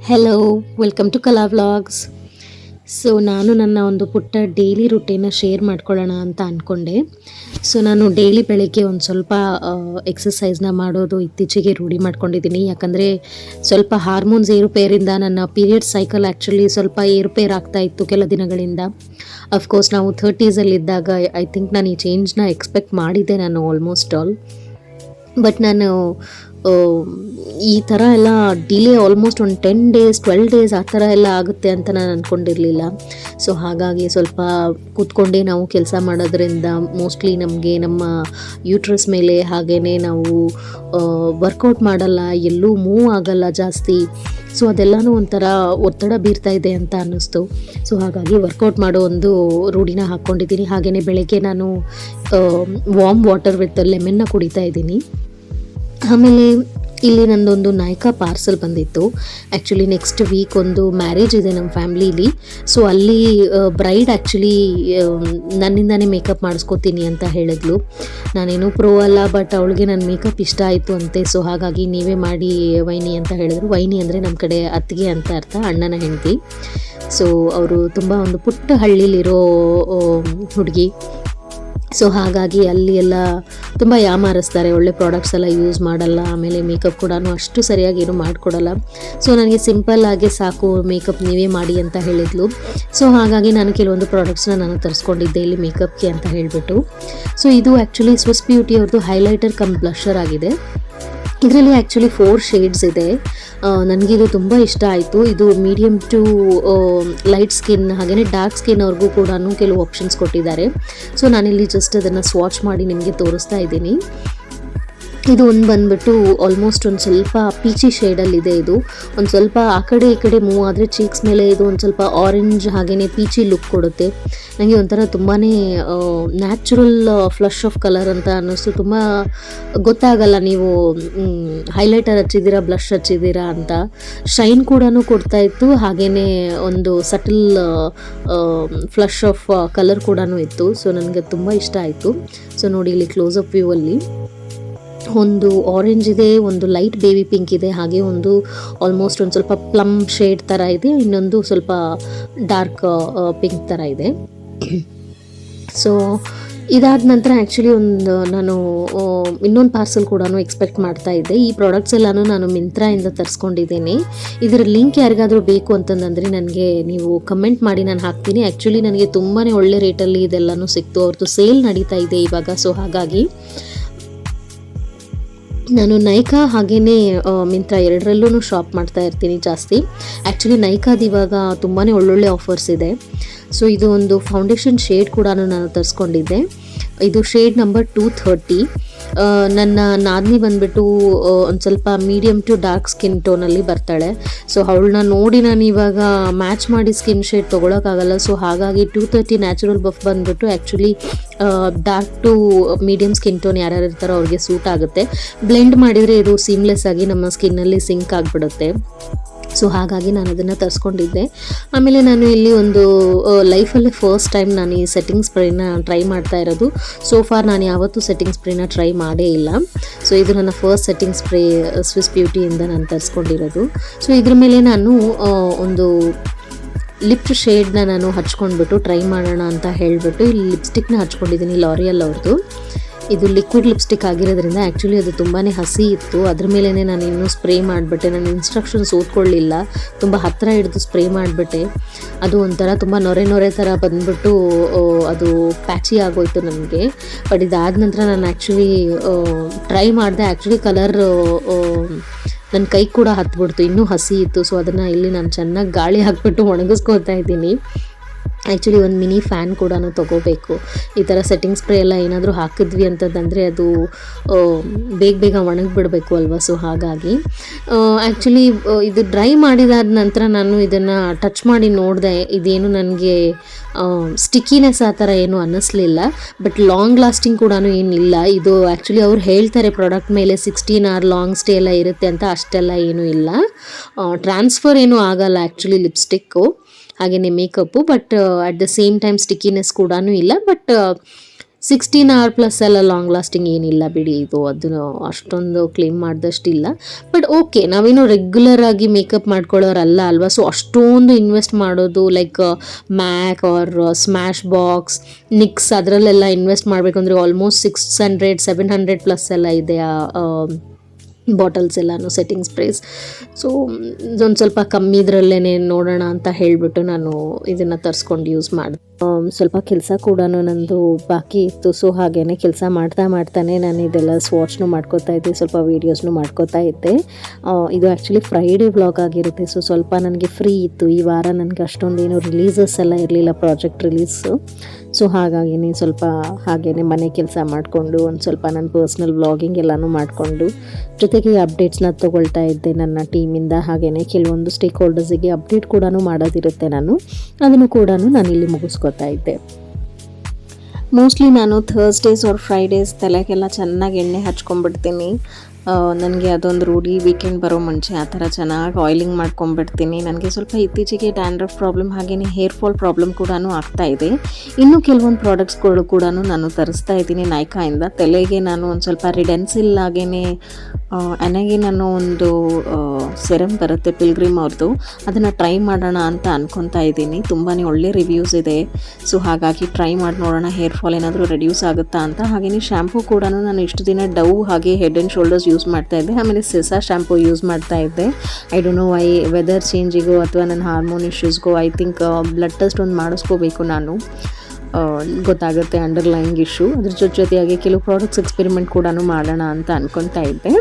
Hello, welcome to ಕಲಾ vlogs. So ನಾನು ನನ್ನ ಒಂದು ಪುಟ್ಟ ಡೈಲಿ ರೂಟೀನ ಶೇರ್ ಮಾಡ್ಕೊಳ್ಳೋಣ ಅಂತ ಅಂದ್ಕೊಂಡೆ. ಸೊ ನಾನು ಡೈಲಿ ಬೆಳಗ್ಗೆ ಒಂದು ಸ್ವಲ್ಪ ಎಕ್ಸಸೈಸ್ನ ಮಾಡೋದು ಇತ್ತೀಚೆಗೆ ರೂಢಿ ಮಾಡ್ಕೊಂಡಿದ್ದೀನಿ. ಯಾಕಂದರೆ ಸ್ವಲ್ಪ ಹಾರ್ಮೋನ್ಸ್ ಏರುಪೇರಿಂದ ನನ್ನ ಪೀರಿಯಡ್ ಸೈಕಲ್ ಆ್ಯಕ್ಚುಲಿ ಸ್ವಲ್ಪ ಏರುಪೇರು ಆಗ್ತಾ ಇತ್ತು ಕೆಲ ದಿನಗಳಿಂದ. ಅಫ್ಕೋರ್ಸ್ ನಾವು 30ಸಲ್ಲಿದ್ದಾಗ ಐ ಥಿಂಕ್ ನಾನು ಈ ಚೇಂಜ್ನ ಎಕ್ಸ್ಪೆಕ್ಟ್ ಮಾಡಿದ್ದೆ ನಾನು ಆಲ್ಮೋಸ್ಟ್ ಆಲ್. ಬಟ್ ನಾನು ಈ ಥರ ಎಲ್ಲ ಡಿಲೇ ಆಲ್ಮೋಸ್ಟ್ ಒಂದು 10 ಡೇಸ್ 12 ಡೇಸ್ ಆ ಥರ ಎಲ್ಲ ಆಗುತ್ತೆ ಅಂತ ನಾನು ಅಂದ್ಕೊಂಡಿರಲಿಲ್ಲ. ಸೊ ಹಾಗಾಗಿ ಸ್ವಲ್ಪ ಕೂತ್ಕೊಂಡೇ ನಾವು ಕೆಲಸ ಮಾಡೋದ್ರಿಂದ ಮೋಸ್ಟ್ಲಿ ನಮಗೆ ನಮ್ಮ ಯೂಟ್ರಸ್ ಮೇಲೆ ಹಾಗೆಯೇ ನಾವು ವರ್ಕೌಟ್ ಮಾಡಲ್ಲ, ಎಲ್ಲೂ ಮೂವ್ ಆಗಲ್ಲ ಜಾಸ್ತಿ. ಸೊ ಅದೆಲ್ಲನೂ ಒಂಥರ ಒತ್ತಡ ಬೀರ್ತಾ ಇದೆ ಅಂತ ಅನ್ನಿಸ್ತು. ಸೊ ಹಾಗಾಗಿ ವರ್ಕೌಟ್ ಮಾಡೋ ಒಂದು ರೂಢಿನ ಹಾಕ್ಕೊಂಡಿದ್ದೀನಿ. ಹಾಗೆಯೇ ಬೆಳಗ್ಗೆ ನಾನು ವಾರ್ಮ್ ವಾಟರ್ ವಿತ್ ಲೆಮನ್ನ ಕುಡಿತಾ ಇದ್ದೀನಿ. ಆಮೇಲೆ ಇಲ್ಲಿ ನಂದೊಂದು ನಾಯ್ಕಾ ಪಾರ್ಸಲ್ ಬಂದಿತ್ತು. ಆ್ಯಕ್ಚುಲಿ ನೆಕ್ಸ್ಟ್ ವೀಕ್ ಒಂದು ಮ್ಯಾರೇಜ್ ಇದೆ ನಮ್ಮ ಫ್ಯಾಮ್ಲೀಲಿ. ಸೊ ಅಲ್ಲಿ ಬ್ರೈಡ್ ಆ್ಯಕ್ಚುಲಿ ನನ್ನಿಂದಾನೇ ಮೇಕಪ್ ಮಾಡಿಸ್ಕೋತೀನಿ ಅಂತ ಹೇಳಿದ್ಲು. ನಾನೇನು ಪ್ರೋ ಅಲ್ಲ, ಬಟ್ ಅವಳಿಗೆ ನನ್ನ ಮೇಕಪ್ ಇಷ್ಟ ಆಯಿತು ಅಂತೆ. ಸೊ ಹಾಗಾಗಿ ನೀವೇ ಮಾಡಿ ವೈನಿ ಅಂತ ಹೇಳಿದ್ರು. ವೈನಿ ಅಂದರೆ ನಮ್ಮ ಕಡೆ ಅತ್ತಿಗೆ ಅಂತ ಅರ್ಥ, ಅಣ್ಣನ ಹೆಂಡತಿ. ಸೊ ಅವರು ತುಂಬ ಒಂದು ಪುಟ್ಟ ಹಳ್ಳಿಲಿರೋ ಹುಡುಗಿ. ಸೊ ಹಾಗಾಗಿ ಅಲ್ಲಿ ಎಲ್ಲ ತುಂಬ ಯಾಮಾರಿಸ್ತಾರೆ, ಒಳ್ಳೆ ಪ್ರಾಡಕ್ಟ್ಸ್ ಎಲ್ಲ ಯೂಸ್ ಮಾಡಲ್ಲ, ಆಮೇಲೆ ಮೇಕಪ್ ಕೂಡ ಅಷ್ಟು ಸರಿಯಾಗಿ ಏನು ಮಾಡಿಕೊಡಲ್ಲ. ಸೊ ನನಗೆ ಸಿಂಪಲ್ಲಾಗಿ ಸಾಕು, ಮೇಕಪ್ ನೀವೇ ಮಾಡಿ ಅಂತ ಹೇಳಿದ್ಲು. ಸೊ ಹಾಗಾಗಿ ನಾನು ಕೆಲವೊಂದು ಪ್ರಾಡಕ್ಟ್ಸ್ನ ನಾನು ತರಿಸ್ಕೊಂಡಿದ್ದೆ ಇಲ್ಲಿ ಮೇಕಪ್ಗೆ ಅಂತ ಹೇಳಿಬಿಟ್ಟು. ಸೊ ಇದು ಆ್ಯಕ್ಚುಲಿ ಸ್ವಿಸ್ ಬ್ಯೂಟಿ ಅವ್ರದ್ದು ಹೈಲೈಟರ್ ಕಮ್ ಬ್ಲಷರ್ ಆಗಿದೆ. ಇದರಲ್ಲಿ ಆ್ಯಕ್ಚುಲಿ 4 ಶೇಡ್ಸ್ ಇದೆ. ನನಗಿದು ತುಂಬ ಇಷ್ಟ ಆಯಿತು. ಇದು ಮೀಡಿಯಮ್ ಟು ಲೈಟ್ ಸ್ಕಿನ್ ಹಾಗೆಯೇ ಡಾರ್ಕ್ ಸ್ಕಿನ್ ಅವ್ರಿಗೂ ಕೂಡ ಕೆಲವು ಆಪ್ಷನ್ಸ್ ಕೊಟ್ಟಿದ್ದಾರೆ. ಸೊ ನಾನಿಲ್ಲಿ ಜಸ್ಟ್ ಅದನ್ನು ಸ್ವಾಚ್ ಮಾಡಿ ನಿಮಗೆ ತೋರಿಸ್ತಾ ಇದ್ದೀನಿ. ಇದು ಒಂದು ಬಂದುಬಿಟ್ಟು ಆಲ್ಮೋಸ್ಟ್ ಒಂದು ಸ್ವಲ್ಪ ಪೀಚಿ ಶೇಡಲ್ಲಿದೆ. ಇದು ಒಂದು ಸ್ವಲ್ಪ ಆ ಕಡೆ ಈ ಕಡೆ ಮೂವ್ ಆದರೆ ಚೀಕ್ಸ್ ಮೇಲೆ ಇದು ಒಂದು ಸ್ವಲ್ಪ ಆರೆಂಜ್ ಹಾಗೆಯೇ ಪೀಚಿ ಲುಕ್ ಕೊಡುತ್ತೆ. ನನಗೆ ಒಂಥರ ತುಂಬಾ ನ್ಯಾಚುರಲ್ ಫ್ಲಶ್ ಆಫ್ ಕಲರ್ ಅಂತ ಅನ್ನಿಸ್ತು. ತುಂಬ ಗೊತ್ತಾಗಲ್ಲ ನೀವು ಹೈಲೈಟರ್ ಹಚ್ಚಿದ್ದೀರಾ ಬ್ಲಷ್ ಹಚ್ಚಿದ್ದೀರಾ ಅಂತ. ಶೈನ್ ಕೂಡ ಕೊಡ್ತಾಯಿತ್ತು, ಹಾಗೆಯೇ ಒಂದು ಸಟಲ್ ಫ್ಲಶ್ ಆಫ್ ಕಲರ್ ಕೂಡ ಇತ್ತು. ಸೊ ನನಗೆ ತುಂಬ ಇಷ್ಟ ಆಯಿತು. ಸೊ ನೋಡಿ ಇಲ್ಲಿ ಕ್ಲೋಸಪ್ ವ್ಯೂ ಅಲ್ಲಿ ಒಂದು ಆರೆಂಜ್ ಇದೆ, ಒಂದು ಲೈಟ್ ಬೇಬಿ ಪಿಂಕ್ ಇದೆ, ಹಾಗೆ ಒಂದು ಆಲ್ಮೋಸ್ಟ್ ಒಂದು ಸ್ವಲ್ಪ ಪ್ಲಮ್ ಶೇಡ್ ಥರ ಇದೆ, ಇನ್ನೊಂದು ಸ್ವಲ್ಪ ಡಾರ್ಕ್ ಪಿಂಕ್ ಥರ ಇದೆ. ಸೊ ಇದಾದ ನಂತರ ಆ್ಯಕ್ಚುಲಿ ನಾನು ಇನ್ನೊಂದು ಪಾರ್ಸಲ್ ಕೂಡ ಎಕ್ಸ್ಪೆಕ್ಟ್ ಮಾಡ್ತಾ ಇದ್ದೆ. ಈ ಪ್ರಾಡಕ್ಟ್ಸ್ ಎಲ್ಲನೂ ನಾನು ಮಿಂತ್ರಾಯಿಂದ ತರಿಸ್ಕೊಂಡಿದ್ದೀನಿ. ಇದರ ಲಿಂಕ್ ಯಾರಿಗಾದರೂ ಬೇಕು ಅಂತಂದರೆ ನನಗೆ ನೀವು ಕಮೆಂಟ್ ಮಾಡಿ, ನಾನು ಹಾಕ್ತೀನಿ. ಆ್ಯಕ್ಚುಲಿ ನನಗೆ ತುಂಬಾ ಒಳ್ಳೆ ರೇಟಲ್ಲಿ ಇದೆಲ್ಲನೂ ಸಿಕ್ತು. ಅವ್ರದ್ದು ಸೇಲ್ ನಡೀತಾ ಇದೆ ಇವಾಗ. ಸೊ ಹಾಗಾಗಿ ನಾನು ನೈಕಾ ಹಾಗೆಯೇ ಮಿಂತ್ರಾ ಎರಡರಲ್ಲೂ ಶಾಪ್ ಮಾಡ್ತಾ ಇರ್ತೀನಿ ಜಾಸ್ತಿ. ಆ್ಯಕ್ಚುಲಿ ನೈಕಾದ ಇವಾಗ ತುಂಬಾ ಒಳ್ಳೊಳ್ಳೆ ಆಫರ್ಸ್ ಇದೆ. ಸೊ ಇದು ಒಂದು ಫೌಂಡೇಶನ್ ಶೇಡ್ ಕೂಡ ನಾನು ತರಿಸ್ಕೊಂಡಿದ್ದೆ. ಇದು ಶೇಡ್ ನಂಬರ್ 230. ನನ್ನ ನಾದಿನಿ ಬಂದುಬಿಟ್ಟು ಒಂದು ಸ್ವಲ್ಪ ಮೀಡಿಯಮ್ ಟು ಡಾರ್ಕ್ ಸ್ಕಿನ್ ಟೋನಲ್ಲಿ ಬರ್ತಾಳೆ. ಸೊ ಅವಳನ್ನ ನೋಡಿ ನಾನು ಇವಾಗ ಮ್ಯಾಚ್ ಮಾಡಿ ಸ್ಕಿನ್ ಶೇಡ್ ತೊಗೊಳಕ್ಕಾಗಲ್ಲ. ಸೊ ಹಾಗಾಗಿ 230 ನ್ಯಾಚುರಲ್ ಬಫ್ ಬಂದುಬಿಟ್ಟು actually dark to medium skin tone ಯಾರ್ಯಾರು ಇರ್ತಾರೋ ಅವ್ರಿಗೆ ಸೂಟ್ ಆಗುತ್ತೆ. ಬ್ಲೆಂಡ್ ಮಾಡಿದರೆ ಇದು ಸೀಮ್ಲೆಸ್ ಆಗಿ ನಮ್ಮ ಸ್ಕಿನ್ನಲ್ಲಿ ಸಿಂಕ್ ಆಗಿಬಿಡುತ್ತೆ. ಸೊ ಹಾಗಾಗಿ ನಾನು ಅದನ್ನು ತರಿಸ್ಕೊಂಡಿದ್ದೆ. ಆಮೇಲೆ ನಾನು ಇಲ್ಲಿ ಒಂದು ಲೈಫಲ್ಲೇ ಫಸ್ಟ್ ಟೈಮ್ ನಾನು ಈ ಸೆಟ್ಟಿಂಗ್ ಸ್ಪ್ರೇನ ಟ್ರೈ ಮಾಡ್ತಾ ಇರೋದು. ಸೋ ಫಾರ್ ನಾನು ಯಾವತ್ತೂ ಸೆಟ್ಟಿಂಗ್ ಸ್ಪ್ರೇನ ಟ್ರೈ ಮಾಡೇ ಇಲ್ಲ. ಸೊ ಇದು ನನ್ನ ಫಸ್ಟ್ ಸೆಟ್ಟಿಂಗ್ ಸ್ಪ್ರೇ ಸ್ವಿಸ್ ಬ್ಯೂಟಿಯಿಂದ ನಾನು ತರಿಸ್ಕೊಂಡಿರೋದು. ಸೊ ಇದ್ರ ಮೇಲೆ ನಾನು ಒಂದು ಲಿಪ್ ಶೇಡ್ನ ನಾನು ಹಚ್ಕೊಂಡ್ಬಿಟ್ಟು ಟ್ರೈ ಮಾಡೋಣ ಅಂತ ಹೇಳಿಬಿಟ್ಟು ಇಲ್ಲಿ ಲಿಪ್ಸ್ಟಿಕ್ನ ಹಚ್ಕೊಂಡಿದ್ದೀನಿ ಲಾರಿಯಲ್ ಅವ್ರದ್ದು. ಇದು ಲಿಕ್ವಿಡ್ ಲಿಪ್ಸ್ಟಿಕ್ ಆಗಿರೋದ್ರಿಂದ ಆ್ಯಕ್ಚುಲಿ ಅದು ತುಂಬಾ ಹಸಿ ಇತ್ತು. ಅದ್ರ ಮೇಲೇ ನಾನು ಇನ್ನೂ ಸ್ಪ್ರೇ ಮಾಡಿಬಿಟ್ಟೆ. ನಾನು ಇನ್ಸ್ಟ್ರಕ್ಷನ್ಸ್ ಓದ್ಕೊಳ್ಳಿಲ್ಲ, ತುಂಬ ಹತ್ತಿರ ಹಿಡಿದು ಸ್ಪ್ರೇ ಮಾಡಿಬಿಟ್ಟೆ. ಅದು ಒಂಥರ ತುಂಬ ನೊರೆ ಥರ ಬಂದುಬಿಟ್ಟು ಅದು ಪ್ಯಾಚಿ ಆಗೋಯ್ತು ನನಗೆ. ಬಟ್ ಇದಾದ ನಂತರ ನಾನು ಆ್ಯಕ್ಚುಲಿ ಟ್ರೈ ಮಾಡಿದೆ. ಆ್ಯಕ್ಚುಲಿ ಕಲರ್ ನನ್ನ ಕೈ ಕೂಡ ಹತ್ಬಿಡ್ತು, ಇನ್ನೂ ಹಸಿ ಇತ್ತು. ಸೊ ಅದನ್ನು ಇಲ್ಲಿ ನಾನು ಚೆನ್ನಾಗಿ ಗಾಳಿ ಹಾಕ್ಬಿಟ್ಟು ಒಣಗಿಸ್ಕೊತಾ ಇದ್ದೀನಿ. ಆ್ಯಕ್ಚುಲಿ ಒಂದು ಮಿನಿ ಫ್ಯಾನ್ ಕೂಡ ತೊಗೋಬೇಕು. ಈ ಥರ ಸೆಟ್ಟಿಂಗ್ ಸ್ಪ್ರೇ ಎಲ್ಲ ಏನಾದರೂ ಹಾಕಿದ್ವಿ ಅಂತಂದರೆ ಅದು ಬೇಗ ಒಣಗಿಬಿಡಬೇಕು ಅಲ್ವಾ. ಸೊ ಹಾಗಾಗಿ ಆ್ಯಕ್ಚುಲಿ ಇದು ಡ್ರೈ ಮಾಡಿದಾದ ನಂತರ ನಾನು ಇದನ್ನು ಟಚ್ ಮಾಡಿ ನೋಡಿದೆ. ಇದೇನು ನನಗೆ ಸ್ಟಿಕ್ಕಿನೆಸ್ ಆ ಥರ ಏನೂ ಅನ್ನಿಸ್ಲಿಲ್ಲ. ಬಟ್ ಲಾಂಗ್ ಲಾಸ್ಟಿಂಗ್ ಕೂಡ ಏನಿಲ್ಲ. ಇದು ಆ್ಯಕ್ಚುಲಿ ಅವ್ರು ಹೇಳ್ತಾರೆ ಪ್ರಾಡಕ್ಟ್ ಮೇಲೆ 16 hour ಲಾಂಗ್ ಸ್ಟೇ ಎಲ್ಲ ಇರುತ್ತೆ ಅಂತ. ಅಷ್ಟೆಲ್ಲ ಏನೂ ಇಲ್ಲ. ಟ್ರಾನ್ಸ್ಫರ್ ಏನೂ ಆಗಲ್ಲ ಆ್ಯಕ್ಚುಲಿ ಲಿಪ್ಸ್ಟಿಕ್ಕು ಹಾಗೆಯೇ makeup. But at the same time stickiness ಕೂಡ ಇಲ್ಲ. ಬಟ್ 16 hour ಪ್ಲಸ್ ಎಲ್ಲ ಲಾಂಗ್ ಲಾಸ್ಟಿಂಗ್ ಏನಿಲ್ಲ ಬಿಡಿ, ಇದು ಅದನ್ನು ಅಷ್ಟೊಂದು ಕ್ಲೇಮ್ ಮಾಡಿದಷ್ಟಿಲ್ಲ. ಬಟ್ ಓಕೆ, ನಾವೇನು ರೆಗ್ಯುಲರ್ ಆಗಿ ಮೇಕಪ್ ಮಾಡ್ಕೊಳ್ಳೋರಲ್ಲ ಅಲ್ವಾ, ಸೊ ಅಷ್ಟೊಂದು ಇನ್ವೆಸ್ಟ್ ಮಾಡೋದು like Mac or Smashbox, NYX ಅದರಲ್ಲೆಲ್ಲ ಇನ್ವೆಸ್ಟ್ ಮಾಡಬೇಕಂದ್ರೆ ಆಲ್ಮೋಸ್ಟ್ 600-700 ಪ್ಲಸ್ ಎಲ್ಲ ಇದೆ ಬಾಟಲ್ಸ್ ಎಲ್ಲನೂ, ಸೆಟ್ಟಿಂಗ್ ಸ್ಪ್ರೇಸ್. ಸೊ ಒಂದು ಸ್ವಲ್ಪ ಕಮ್ಮಿ ಇದರಲ್ಲೇ ನೋಡೋಣ ಅಂತ ಹೇಳಿಬಿಟ್ಟು ನಾನು ಇದನ್ನು ತರಿಸ್ಕೊಂಡು ಯೂಸ್ ಮಾಡಿದೆ. ಸ್ವಲ್ಪ ಕೆಲಸ ಕೂಡ ನಂದು ಬಾಕಿ ಇತ್ತು, ಸೊ ಹಾಗೇ ಕೆಲಸ ಮಾಡ್ತಾನೆ ನಾನು ಇದೆಲ್ಲ ಸ್ವಾಚ್ನು ಮಾಡ್ಕೋತಾ ಇದ್ದೆ, ಸ್ವಲ್ಪ ವೀಡಿಯೋಸ್ನು ಮಾಡ್ಕೋತಾ ಇದ್ದೆ. ಇದು ಆ್ಯಕ್ಚುಲಿ ಫ್ರೈಡೇ ವ್ಲಾಗ್ ಆಗಿರುತ್ತೆ, ಸೊ ಸ್ವಲ್ಪ ನನಗೆ ಫ್ರೀ ಇತ್ತು ಈ ವಾರ. ನನಗೆ ಅಷ್ಟೊಂದೇನು ರಿಲೀಸಸ್ ಎಲ್ಲ ಇರಲಿಲ್ಲ, ಪ್ರಾಜೆಕ್ಟ್ ರಿಲೀಸು. ಸೊ ಹಾಗಾಗಿ ಸ್ವಲ್ಪ ಹಾಗೇ ಮನೆ ಕೆಲಸ ಮಾಡಿಕೊಂಡು ಒಂದು ಸ್ವಲ್ಪ ನನ್ನ ಪರ್ಸ್ನಲ್ ವ್ಲಾಗಿಂಗ್ ಎಲ್ಲನೂ ಮಾಡಿಕೊಂಡು ಜೊತೆಗೆ ಅಪ್ಡೇಟ್ಸ್ನ ತೊಗೊಳ್ತಾ ಇದ್ದೆ ನನ್ನ ಟೀಮಿಂದ. ಹಾಗೆಯೇ ಕೆಲವೊಂದು ಸ್ಟೇಕ್ ಹೋಲ್ಡರ್ಸಿಗೆ ಅಪ್ಡೇಟ್ ಕೂಡ ಮಾಡೋದಿರುತ್ತೆ, ಅದನ್ನು ಕೂಡ ನಾನು ಇಲ್ಲಿ ಮುಗಿಸ್ಕೊತಾ ಇದ್ದೆ. ಮೋಸ್ಟ್ಲಿ ನಾನು ಥರ್ಸ್ಡೇಸ್ ಆರ್ ಫ್ರೈಡೇಸ್ ತಲೆಗೆಲ್ಲ ಚೆನ್ನಾಗಿ ಎಣ್ಣೆ ಹಚ್ಕೊಂಡ್ಬಿಡ್ತೀನಿ. ನನಗೆ ಅದೊಂದು ರೂಢಿ, ವೀಕೆಂಡ್ ಬರೋ ಮುಂಚೆ ಆ ಥರ ಚೆನ್ನಾಗಿ ಆಯಿಲಿಂಗ್ ಮಾಡ್ಕೊಂಡ್ಬಿಡ್ತೀನಿ. ನನಗೆ ಸ್ವಲ್ಪ ಇತ್ತೀಚೆಗೆ ಡ್ಯಾಂಡ್ರಫ್ ಪ್ರಾಬ್ಲಮ್ ಹಾಗೆಯೇ ಹೇರ್ ಫಾಲ್ ಪ್ರಾಬ್ಲಮ್ ಕೂಡ ಆಗ್ತಾ ಇದೆ. ಇನ್ನೂ ಕೆಲವೊಂದು ಪ್ರಾಡಕ್ಟ್ಸ್ಗಳು ಕೂಡ ನಾನು ತರಿಸ್ತಾ ಇದ್ದೀನಿ ನೈಕಾಯಿಂದ. ತಲೆಗೆ ನಾನು ಒಂದು ಸ್ವಲ್ಪ ರಿಡೆನ್ಸಿಲ್ ಹಾಗೆಯೇ ನನಗೆ ನಾನು ಒಂದು ಸೆರಮ್ ಬರುತ್ತೆ ಪಿಲ್ಗ್ರಿಮ್ ಅವ್ರದ್ದು, ಅದನ್ನು ಟ್ರೈ ಮಾಡೋಣ ಅಂತ ಅನ್ಕೊತಾ ಇದ್ದೀನಿ. ತುಂಬಾ ಒಳ್ಳೆ ರಿವ್ಯೂಸ್ ಇದೆ, ಸೊ ಹಾಗಾಗಿ ಟ್ರೈ ಮಾಡಿ ನೋಡೋಣ ಹೇರ್ ಫಾಲ್ ಏನಾದರೂ ರೆಡ್ಯೂಸ್ ಆಗುತ್ತಾ ಅಂತ. ಹಾಗೆಯೇ ಶ್ಯಾಂಪೂ ಕೂಡ ನಾನು ಇಷ್ಟು ದಿನ ಡವ್ ಹಾಗೆ ಹೆಡ್ ಆ್ಯಂಡ್ ಶೋಲ್ಡರ್ಸ್ ಯೂಸ್ ಮಾಡ್ತಾ ಇದ್ದೆ, ಆಮೇಲೆ ಸೆಸಾ ಶ್ಯಾಂಪೂ ಯೂಸ್ ಮಾಡ್ತಾ ಇದ್ದೆ. I don't know why, weather ಚೇಂಜಿಗೋ ಅಥವಾ ನನ್ನ ಹಾರ್ಮೋನ್ ಇಶ್ಯೂಸ್ಗೋ ಐ ಥಿಂಕ್ ಬ್ಲಡ್ ಟೆಸ್ಟ್ ಒಂದು ಮಾಡಿಸ್ಕೋಬೇಕು ನಾನು, ಗೊತ್ತಾಗುತ್ತೆ ಅಂಡರ್ಲೈಯಿಂಗ್ ಇಶ್ಯೂ. ಅದ್ರ ಜೊತೆಯಾಗಿ ಕೆಲವು ಪ್ರಾಡಕ್ಟ್ಸ್ ಎಕ್ಸ್ಪೆರಿಮೆಂಟ್ ಕೂಡ ಮಾಡೋಣ ಅಂತ ಅನ್ಕೊತಾ ಇದ್ದೆ.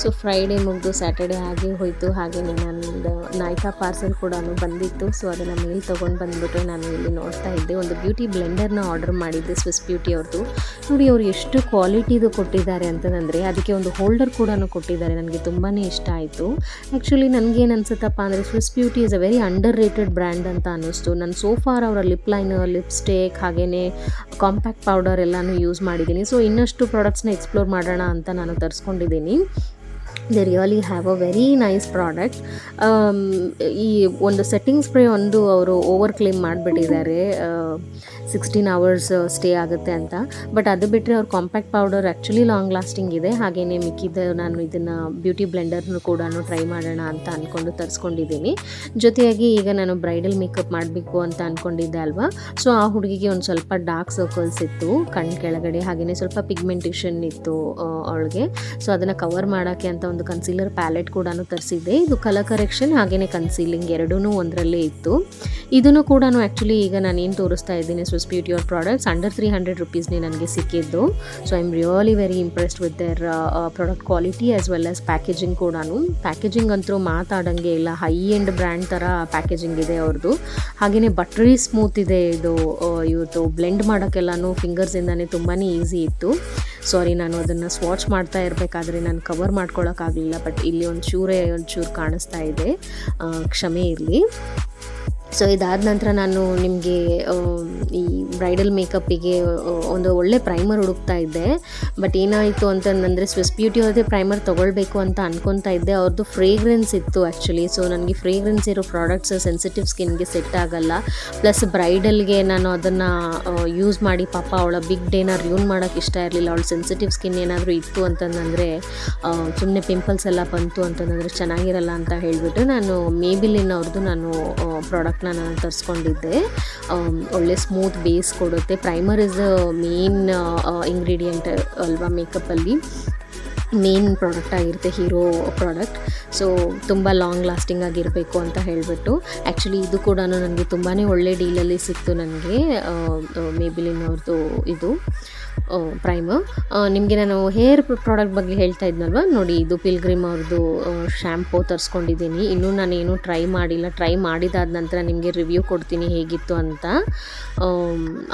ಸೊ ಫ್ರೈಡೇ ಮುಗಿದು ಸ್ಯಾಟರ್ಡೇ ಹಾಗೆ ಹೋಯಿತು. ಹಾಗೆಯೇ ನನ್ನದು ನಾಯ್ಕಾ ಪಾರ್ಸೆಲ್ ಕೂಡ ಬಂದಿತ್ತು, ಸೊ ಅದನ್ನು ಮೇಲ್ ತೊಗೊಂಡು ಬಂದುಬಿಟ್ಟು ನಾನು ಇಲ್ಲಿ ನೋಡ್ತಾ ಇದ್ದೆ. ಒಂದು ಬ್ಯೂಟಿ ಬ್ಲೆಂಡರ್ನ ಆರ್ಡರ್ ಮಾಡಿದ್ದೆ ಸ್ವಿಸ್ ಬ್ಯೂಟಿ ಅವ್ರದ್ದು. ನೋಡಿ ಅವ್ರು ಎಷ್ಟು ಕ್ವಾಲಿಟಿದು ಕೊಟ್ಟಿದ್ದಾರೆ ಅಂತಂದರೆ ಅದಕ್ಕೆ ಒಂದು ಹೋಲ್ಡರ್ ಕೂಡ ಕೊಟ್ಟಿದ್ದಾರೆ. ನನಗೆ ತುಂಬಾ ಇಷ್ಟ ಆಯಿತು. ಆ್ಯಕ್ಚುಲಿ ನನಗೇನು ಅನ್ಸುತ್ತಪ್ಪ ಅಂದರೆ Swiss Beauty is a very underrated brand ಅಂತ ಅನ್ನಿಸ್ತು. ನಾನು ಸೋಫಾರ್ ಅವರ ಲಿಪ್ ಲೈನರ್, ಲಿಪ್ಸ್ಟಿಕ್ ಹಾಗೆಯೇ ಕಾಂಪ್ಯಾಕ್ಟ್ ಪೌಡರ್ ಎಲ್ಲನೂ ಯೂಸ್ ಮಾಡಿದ್ದೀನಿ. ಸೊ ಇನ್ನಷ್ಟು ಪ್ರಾಡಕ್ಟ್ಸ್ನ ಎಕ್ಸ್ಪ್ಲೋರ್ ಮಾಡೋಣ ಅಂತ ನಾನು ತರಿಸ್ಕೊಂಡಿದ್ದೀನಿ. They really have a very nice product. ಈ ಒಂದು ಸೆಟ್ಟಿಂಗ್ ಸ್ಪ್ರೇ ಒಂದು ಅವರು ಓವರ್ ಕ್ಲೇಮ್ ಮಾಡಿಬಿಟ್ಟಿದ್ದಾರೆ, 16 hours ಸ್ಟೇ ಆಗುತ್ತೆ ಅಂತ. ಬಟ್ ಅದು ಬಿಟ್ಟರೆ ಅವ್ರ compact powder actually long lasting ಇದೆ. ಹಾಗೆಯೇ ಮಿಕ್ಕಿದ ನಾನು ಇದನ್ನು ಬ್ಯೂಟಿ ಬ್ಲೆಂಡರ್ನು ಕೂಡ ಟ್ರೈ ಮಾಡೋಣ ಅಂತ ಅಂದ್ಕೊಂಡು ತರಿಸ್ಕೊಂಡಿದ್ದೀನಿ. ಜೊತೆಯಾಗಿ ಈಗ ನಾನು ಬ್ರೈಡಲ್ ಮೇಕಪ್ ಮಾಡಬೇಕು ಅಂತ ಅಂದ್ಕೊಂಡಿದ್ದೆ ಅಲ್ವಾ, ಸೊ ಆ ಹುಡುಗಿಗೆ ಒಂದು ಸ್ವಲ್ಪ ಡಾರ್ಕ್ ಸರ್ಕಲ್ಸ್ ಇತ್ತು ಕಣ್ಣು ಕೆಳಗಡೆ, ಹಾಗೆಯೇ ಸ್ವಲ್ಪ ಪಿಗ್ಮೆಂಟೇಷನ್ ಇತ್ತು ಅವಳಿಗೆ. ಸೊ ಅದನ್ನು ಕವರ್ ಮಾಡೋಕ್ಕೆ ಅಂತ ಒಂದು ಕನ್ಸೀಲರ್ ಪ್ಯಾಲೆಟ್ ಕೂಡ ತರಿಸಿದ್ದೆ. ಇದು ಕಲರ್ ಕರೆಕ್ಷನ್ ಹಾಗೆಯೇ ಕನ್ಸೀಲಿಂಗ್ ಎರಡೂ ಒಂದರಲ್ಲೇ ಇತ್ತು. ಇದನ್ನು ಕೂಡ ಆ್ಯಕ್ಚುಲಿ ಈಗ ನಾನು ಏನು ತೋರಿಸ್ತಾ ಇದ್ದೀನಿ ಸ್ವಿಸ್ ಬ್ಯೂಟಿ ಅವ್ರ ಪ್ರಾಡಕ್ಟ್ಸ್ ಅಂಡರ್ 300 rupeesನೇ ನನಗೆ ಸಿಕ್ಕಿದ್ದು. So I am really very impressed with their product quality as well as packaging ಕೂಡ. ಪ್ಯಾಕೇಜಿಂಗ್ ಅಂತೂ ಮಾತಾಡೋಂಗೆ ಇಲ್ಲ, ಹೈ ಎಂಡ್ ಬ್ರ್ಯಾಂಡ್ ಥರ ಪ್ಯಾಕೇಜಿಂಗ್ ಇದೆ ಅವ್ರದ್ದು. ಹಾಗೆಯೇ ಬಟ್ರಿ ಸ್ಮೂತ್ ಇದೆ ಇದು. ಇವತ್ತು ಬ್ಲೆಂಡ್ ಮಾಡೋಕ್ಕೆಲ್ಲನೂ ಫಿಂಗರ್ಸಿಂದನೇ ತುಂಬಾ ಈಸಿ ಇತ್ತು. ಸಾರಿ, ನಾನು ಅದನ್ನು ಸ್ವಾಚ್ ಮಾಡ್ತಾ ಇರಬೇಕಾದ್ರೆ ನಾನು ಕವರ್ ಮಾಡ್ಕೊಳ್ಳೋಕ್ಕಾಗಲಿಲ್ಲ, ಬಟ್ ಇಲ್ಲಿ ಒಂಚೂರು ಕಾಣಿಸ್ತಾ ಇದೆ, ಕ್ಷಮೆ ಇರಲಿ. ಸೊ ಇದಾದ ನಂತರ ನಾನು ನಿಮಗೆ ಈ ಬ್ರೈಡಲ್ ಮೇಕಪ್ಪಿಗೆ ಒಂದು ಒಳ್ಳೆ ಪ್ರೈಮರ್ ಹುಡುಕ್ತಾ ಇದ್ದೆ. ಬಟ್ ಏನಾಯಿತು ಅಂತಂದರೆ ಸ್ವಿಸ್ ಬ್ಯೂಟಿ ಅವ್ರದ್ದೇ ಪ್ರೈಮರ್ ತೊಗೊಳ್ಬೇಕು ಅಂತ ಅನ್ಕೊತಾ ಇದ್ದೆ. ಅವ್ರದ್ದು ಫ್ರೇಗ್ರೆನ್ಸ್ ಇತ್ತು ಆ್ಯಕ್ಚುಲಿ. ಸೊ ನನಗೆ ಫ್ರೇಗ್ರೆನ್ಸ್ ಇರೋ ಪ್ರಾಡಕ್ಟ್ಸ್ ಸೆನ್ಸಿಟಿವ್ ಸ್ಕಿನ್ಗೆ ಸೆಟ್ ಆಗಲ್ಲ. ಪ್ಲಸ್ ಬ್ರೈಡಲ್ಗೆ ನಾನು ಅದನ್ನು ಯೂಸ್ ಮಾಡಿ ಪಾಪ ಅವಳ ಬಿಗ್ ಡೇನ ರ್ಯೂನ್ ಮಾಡೋಕ್ಕೆ ಇಷ್ಟ ಇರಲಿಲ್ಲ. ಅವಳು ಸೆನ್ಸಿಟಿವ್ ಸ್ಕಿನ್ ಏನಾದರೂ ಇತ್ತು ಅಂತಂದರೆ ಸುಮ್ಮನೆ ಪಿಂಪಲ್ಸ್ ಎಲ್ಲ ಬಂತು ಅಂತಂದರೆ ಚೆನ್ನಾಗಿರಲ್ಲ ಅಂತ ಹೇಳಿಬಿಟ್ಟು ನಾನು ಮೇಬಿಲಿನ್ ಅವ್ರದ್ದು ನಾನು ಪ್ರಾಡಕ್ಟ್ನ ನಾನು ತರಿಸ್ಕೊಂಡಿದ್ದೆ. ಒಳ್ಳೆ ಸ್ಮೂತ್ ಬೇಸ್ ಕೊಡುತ್ತೆ. ಪ್ರೈಮರ್ ಇಸ್ ಮೇನ್ ಇಂಗ್ರೀಡಿಯೆಂಟ್ ಅಲ್ವಾ ಮೇಕಪ್ಪಲ್ಲಿ, ಮೇನ್ ಪ್ರಾಡಕ್ಟ್ ಆಗಿರುತ್ತೆ ಹೀರೋ ಪ್ರಾಡಕ್ಟ್. ಸೊ ತುಂಬ ಲಾಂಗ್ ಲಾಸ್ಟಿಂಗ್ ಆಗಿರಬೇಕು ಅಂತ ಹೇಳಿಬಿಟ್ಟು ಆ್ಯಕ್ಚುಲಿ ಇದು ಕೂಡ ನನಗೆ ತುಂಬಾ ಒಳ್ಳೆ ಡೀಲಲ್ಲಿ ಸಿಕ್ತು ನನಗೆ ಮೇಬಿಲಿನ್ ಅವ್ರದ್ದು ಇದು ಪ್ರೈಮರ್. ನಿಮಗೆ ನಾನು ಹೇರ್ ಪ್ರಾಡಕ್ಟ್ ಬಗ್ಗೆ ಹೇಳ್ತಾ ಇದ್ನಲ್ವ, ನೋಡಿ ಇದು ಪಿಲ್ಗ್ರಿಮ್ ಅವ್ರದ್ದು ಶ್ಯಾಂಪೂ ತರಿಸ್ಕೊಂಡಿದ್ದೀನಿ. ಇನ್ನೂ ನಾನೇನು ಟ್ರೈ ಮಾಡಿಲ್ಲ. ಟ್ರೈ ಮಾಡಿದಾದ ನಂತರ ನಿಮಗೆ ರಿವ್ಯೂ ಕೊಡ್ತೀನಿ ಹೇಗಿತ್ತು ಅಂತ.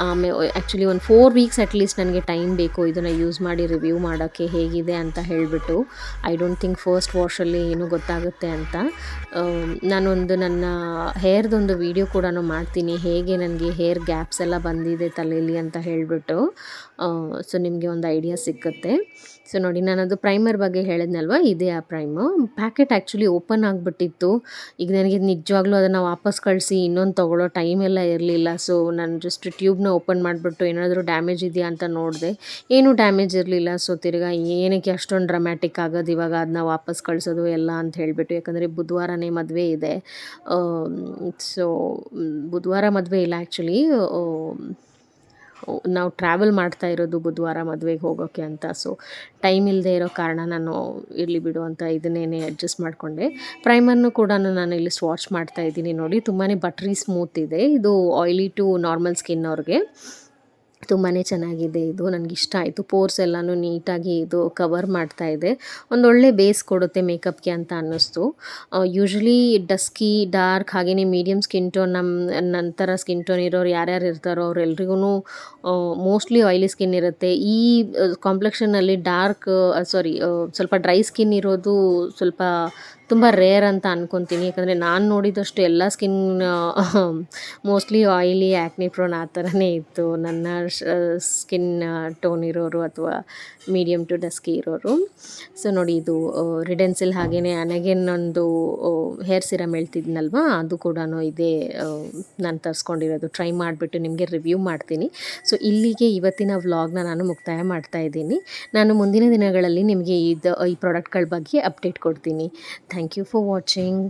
ಆಮೇಲೆ ಆ್ಯಕ್ಚುಲಿ ಒಂದು 4 weeks ಅಟ್ಲೀಸ್ಟ್ ನನಗೆ ಟೈಮ್ ಬೇಕು ಇದನ್ನು ಯೂಸ್ ಮಾಡಿ ರಿವ್ಯೂ ಮಾಡೋಕ್ಕೆ ಹೇಗಿದೆ ಅಂತ ಹೇಳಿಬಿಟ್ಟು. ಐ ಡೋಂಟ್ ಥಿಂಕ್ ಫಸ್ಟ್ ವಾಶಲ್ಲಿ ಏನೂ ಗೊತ್ತಾಗುತ್ತೆ ಅಂತ. ನಾನೊಂದು ನನ್ನ ಹೇರ್ದೊಂದು ವಿಡಿಯೋ ಕೂಡ ಮಾಡ್ತೀನಿ, ಹೇಗೆ ನನಗೆ ಹೇರ್ ಗ್ಯಾಪ್ಸ್ ಎಲ್ಲ ಬಂದಿದೆ ತಲೆಯಲ್ಲಿ ಅಂತ ಹೇಳಿಬಿಟ್ಟು. ಸೊ ನಿಮಗೆ ಒಂದು ಐಡಿಯಾ ಸಿಕ್ಕುತ್ತೆ. ಸೊ ನೋಡಿ ನಾನದು ಪ್ರೈಮರ್ ಬಗ್ಗೆ ಹೇಳಿದ್ನಲ್ವ, ಇದೇ ಆ ಪ್ರೈಮು. ಪ್ಯಾಕೆಟ್ ಆ್ಯಕ್ಚುಲಿ ಓಪನ್ ಆಗಿಬಿಟ್ಟಿತ್ತು. ಈಗ ನನಗೆ ನಿಜವಾಗ್ಲೂ ಅದನ್ನು ವಾಪಸ್ ಕಳಿಸಿ ಇನ್ನೊಂದು ತೊಗೊಳ್ಳೋ ಟೈಮೆಲ್ಲ ಇರಲಿಲ್ಲ. ಸೊ ನಾನು ಜಸ್ಟ್ ಟ್ಯೂಬ್ನ ಓಪನ್ ಮಾಡಿಬಿಟ್ಟು ಏನಾದರೂ ಡ್ಯಾಮೇಜ್ ಇದೆಯಾ ಅಂತ ನೋಡಿದೆ. ಏನೂ ಡ್ಯಾಮೇಜ್ ಇರಲಿಲ್ಲ. ಸೊ ತಿರ್ಗಾ ಏನಕ್ಕೆ ಅಷ್ಟೊಂದು ಡ್ರಾಮ್ಯಾಟಿಕ್ ಆಗೋದು ಇವಾಗ ಅದನ್ನ ವಾಪಸ್ ಕಳಿಸೋದು ಎಲ್ಲ ಅಂತ ಹೇಳಿಬಿಟ್ಟು, ಯಾಕಂದರೆ ಬುಧವಾರನೇ ಮದುವೆ ಇದೆ. ಸೊ ಬುಧವಾರ ಮದುವೆ ಇಲ್ಲ ಆ್ಯಕ್ಚುಲಿ, ನಾವು ಟ್ರಾವೆಲ್ ಮಾಡ್ತಾ ಇರೋದು ಬುಧವಾರ ಮದುವೆಗೆ ಹೋಗೋಕ್ಕೆ ಅಂತ. ಸೊ ಟೈಮ್ ಇಲ್ಲದೆ ಇರೋ ಕಾರಣ ನಾನು ಇರಲಿ ಬಿಡು ಅಂತ ಇದನ್ನೇ ಅಡ್ಜಸ್ಟ್ ಮಾಡಿಕೊಂಡೆ. ಪ್ರೈಮರ್ನು ಕೂಡ ನಾನು ಇಲ್ಲಿ ಸ್ವಾಚ್ ಮಾಡ್ತಾ ಇದ್ದೀನಿ. ನೋಡಿ ತುಂಬಾ ಬಟ್ರಿ ಸ್ಮೂತ್ ಇದೆ. ಇದು ಆಯಿಲಿ ಟು ನಾರ್ಮಲ್ ಸ್ಕಿನ್ ಅವ್ರಿಗೆ ತುಂಬಾ ಚೆನ್ನಾಗಿದೆ. ಇದು ನನಗಿಷ್ಟ ಆಯಿತು. ಪೋರ್ಸ್ ಎಲ್ಲನೂ ನೀಟಾಗಿ ಇದು ಕವರ್ ಮಾಡ್ತಾ ಇದೆ. ಒಂದೊಳ್ಳೆ ಬೇಸ್ ಕೊಡುತ್ತೆ ಮೇಕಪ್ಗೆ ಅಂತ ಅನ್ನಿಸ್ತು. ಯೂಶ್ವಲಿ ಡಸ್ಕಿ, ಡಾರ್ಕ್ ಹಾಗೆಯೇ ಮೀಡಿಯಮ್ ಸ್ಕಿನ್ ಟೋನ್ ನಂತರ ಸ್ಕಿನ್ ಟೋನ್ ಇರೋರು ಯಾರ್ಯಾರು ಇರ್ತಾರೋ ಅವ್ರೆಲ್ರಿಗೂ ಮೋಸ್ಟ್ಲಿ ಆಯಿಲಿ ಸ್ಕಿನ್ ಇರುತ್ತೆ. ಈ ಕಾಂಪ್ಲೆಕ್ಷನಲ್ಲಿ ಸ್ವಲ್ಪ ಡ್ರೈ ಸ್ಕಿನ್ ಇರೋದು ಸ್ವಲ್ಪ ತುಂಬ ರೇರ್ ಅಂತ ಅನ್ಕೊತೀನಿ. ಯಾಕಂದರೆ ನಾನು ನೋಡಿದಷ್ಟು ಎಲ್ಲ skin mostly oily, acne prone ಆ ಥರನೇ ಇತ್ತು. ನನ್ನ ಸ್ಕಿನ್ ಟೋನ್ ಇರೋರು ಅಥವಾ ಮೀಡಿಯಮ್ ಟು ಡಸ್ಕಿ ಇರೋರು. ಸೊ ನೋಡಿ ಇದು ರಿಡೆನ್ಸಿಲ್ ಹಾಗೆಯೇ ಅನಗೇನ್ ಒಂದು ಹೇರ್ ಸಿರಮ್ ಹೇಳ್ತಿದ್ನಲ್ವ, ಅದು ಕೂಡ ಇದೇ ನಾನು ತರಿಸ್ಕೊಂಡಿರೋದು. ಟ್ರೈ ಮಾಡಿಬಿಟ್ಟು ನಿಮಗೆ ರಿವ್ಯೂ ಮಾಡ್ತೀನಿ. ಸೊ ಇಲ್ಲಿಗೆ ಇವತ್ತಿನ ವ್ಲಾಗ್ನ ನಾನು ಮುಕ್ತಾಯ ಮಾಡ್ತಾ ಇದ್ದೀನಿ. ನಾನು ಮುಂದಿನ ದಿನಗಳಲ್ಲಿ ನಿಮಗೆ ಈ ಪ್ರಾಡಕ್ಟ್ಗಳ ಬಗ್ಗೆ ಅಪ್ಡೇಟ್ ಕೊಡ್ತೀನಿ. Thank you for watching.